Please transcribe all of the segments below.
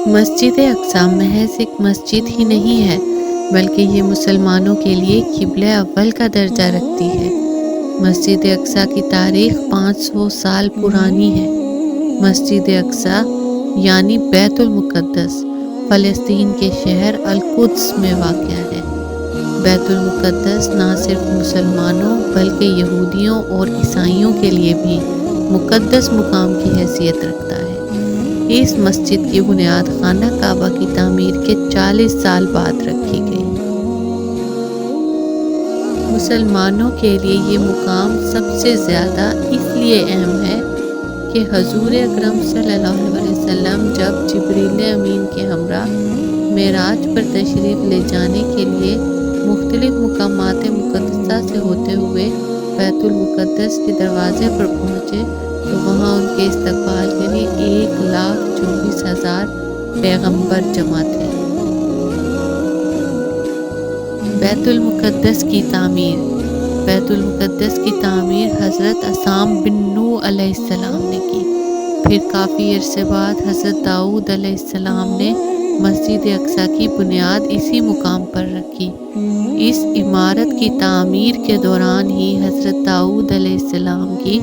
مسجد اقصی محض ایک مسجد ہی نہیں ہے بلکہ یہ مسلمانوں کے لیے قبلہ اول کا درجہ رکھتی ہے۔ مسجد اقصی کی تاریخ 500 سال پرانی ہے۔ مسجد اقصی یعنی بیت المقدس فلسطین کے شہر القدس میں واقع ہے۔ بیت المقدس نہ صرف مسلمانوں بلکہ یہودیوں اور عیسائیوں کے لیے بھی مقدس مقام کی حیثیت رکھتا ہے۔ اس مسجد کی بنیاد خانہ کعبہ کی تعمیر کے 40 سال بعد رکھی گئی۔ مسلمانوں کے لیے یہ مقام سب سے زیادہ اس لیے اہم ہے کہ حضور اکرم صلی اللہ علیہ وسلم جب جبریل امین کے ہمراہ معراج پر تشریف لے جانے کے لیے مختلف مقامات مقدسہ سے ہوتے ہوئے بیت المقدس کے دروازے پر پہنچے تو وہاں ان کے استقبال کے لیے 1,24,000 پیغمبر جمع تھے۔ بیت المقدس کی تعمیر۔ بیت المقدس کی تعمیر حضرت عاصم بن نوح علیہ السلام نے کی۔ پھر کافی عرصے بعد حضرت داؤد علیہ السلام نے مسجد اقصی کی بنیاد اسی مقام پر رکھی۔ اس عمارت کی تعمیر کے دوران ہی حضرت داؤد علیہ السلام کی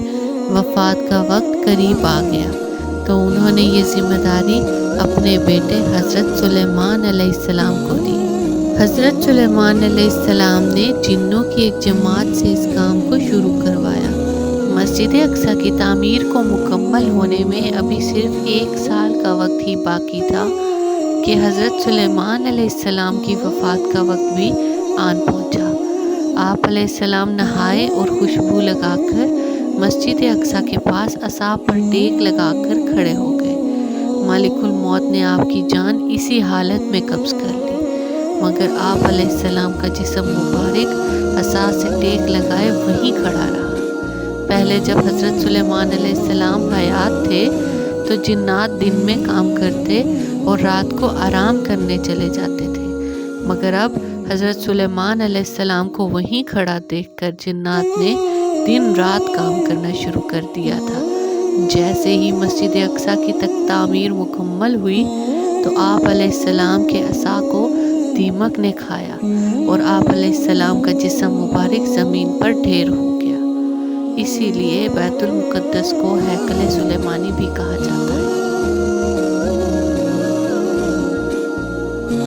وفات کا وقت قریب آ گیا تو انہوں نے یہ ذمہ داری اپنے بیٹے حضرت سلیمان علیہ السلام کو دی۔ حضرت سلیمان علیہ السلام نے جنوں کی ایک جماعت سے اس کام کو شروع کروایا۔ مسجد اقصی کی تعمیر کو مکمل ہونے میں ابھی صرف 1 سال کا وقت ہی باقی تھا کہ حضرت سلیمان علیہ السلام کی وفات کا وقت بھی آن پہنچا۔ آپ علیہ السلام نہائے اور خوشبو لگا کر مسجد اقصی کے پاس عصا پر ٹیک لگا کر کھڑے ہو گئے۔ ملک الموت نے آپ کی جان اسی حالت میں قبض کر لی، مگر آپ علیہ السلام کا جسم مبارک عصا سے ٹیک لگائے وہیں کھڑا رہا۔ پہلے جب حضرت سلیمان علیہ السلام حیات تھے تو جنات دن میں کام کرتے اور رات کو آرام کرنے چلے جاتے تھے، مگر اب حضرت سلیمان علیہ السلام کو وہیں کھڑا دیکھ کر جنات نے دن رات کام کرنا شروع کر دیا تھا۔ جیسے ہی مسجد اقصی کی تعمیر مکمل ہوئی تو آپ علیہ السلام کے عصا کو دیمک نے کھایا اور آپ علیہ السلام کا جسم مبارک زمین پر ڈھیر ہو گیا۔ اسی لیے بیت المقدس کو ہیکل سلیمانی بھی کہا جاتا ہے۔